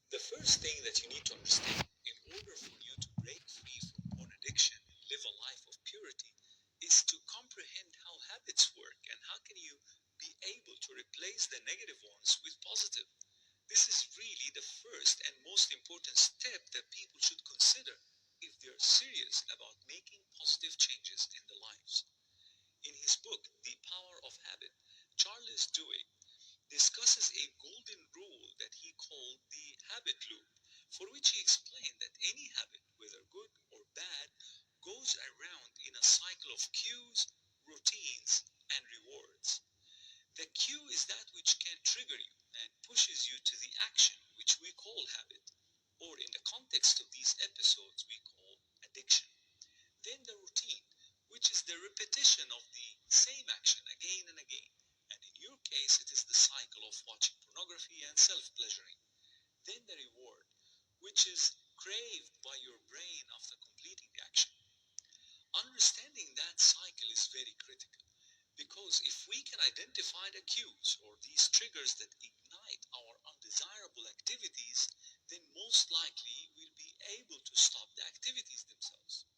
The first thing that you need to understand in order for you to break free from porn addiction and live a life of purity is to comprehend how habits work and how can you be able to replace the negative ones with positive. This is really the first and most important step that people should consider if they're serious about making positive changes in their lives. In his book, The Power of Habit, Charles Duhigg discusses a golden rule that he called the habit loop, for which he explained that any habit, whether good or bad, goes around in a cycle of cues, routines, and rewards. The cue is that which can trigger you and pushes you to the action, which we call habit, or in the context of these episodes, we call addiction. Then the routine, which is the repetition of the same action again and again. And in your case, it is the cycle of watching pornography and self pleasuring. Then the reward, which is craved by your brain after completing the action. Understanding that cycle is very critical because if we can identify the cues or these triggers that ignite our undesirable activities, then most likely we'll be able to stop the activities themselves.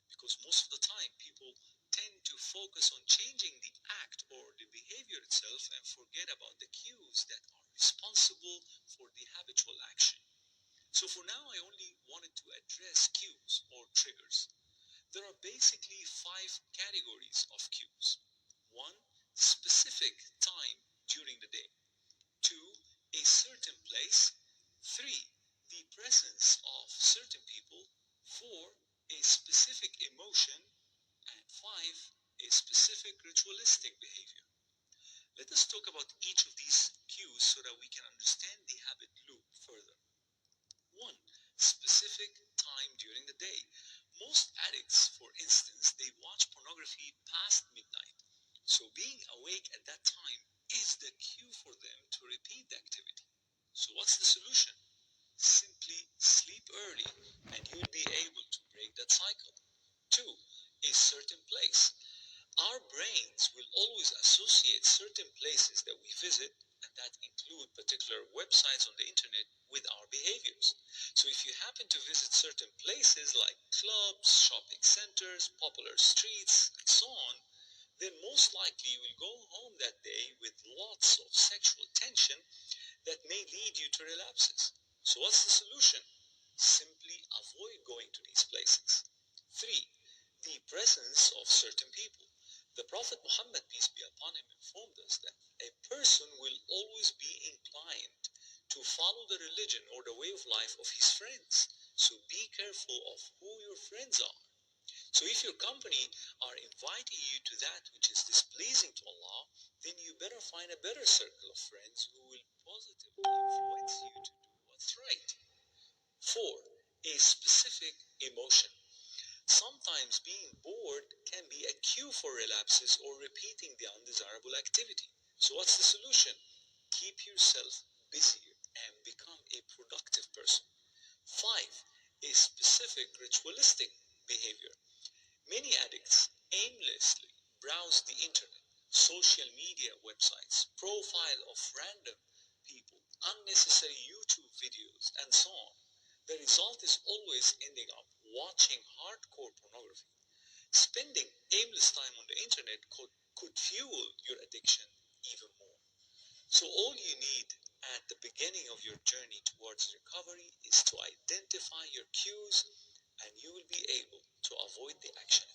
Because most of the time people tend to focus on changing the act or the behavior itself and forget about the cues that are responsible for the habitual action. So for now, I only wanted to address cues or triggers. There are basically five categories of cues. One, specific time during the day. Two, a certain place. Three, the presence of certain people. Four, a specific emotion. And five, a specific ritualistic behavior. Let us talk about each of these cues so that we can understand the habit loop further. One, specific time during the day. Most addicts, for instance, they watch pornography past midnight. So being awake at that time is the cue for them to repeat the activity. So what's the solution? Simply sleep early and you'll be able to break that cycle. Two, a certain place. Our brains will always associate certain places that we visit, and that include particular websites on the internet, with our behaviors. So if you happen to visit certain places like clubs, shopping centers, popular streets, and so on, then most likely you will go home that day with lots of sexual tension that may lead you to relapses. So what's the solution? Simply avoid going to these places. Three, the presence of certain people. The Prophet Muhammad, peace be upon him, informed us that a person will always be inclined to follow the religion or the way of life of his friends. So be careful of who your friends are. So if your company are inviting you to that which is displeasing to Allah, then you better find a better circle of friends who will positively influence you to do what's right. Four, a specific emotion. Sometimes being bored can be a cue for relapses or repeating the undesirable activity. So what's the solution? Keep yourself busy and become a productive person. Five, a specific ritualistic behavior. Many addicts aimlessly browse the internet, social media websites, profile of random people, unnecessary YouTube videos, and so on. The result is always ending up watching hardcore pornography. Spending aimless time on the internet could fuel your addiction even more. So all you need at the beginning of your journey towards recovery is to identify your cues and you will be able to avoid the action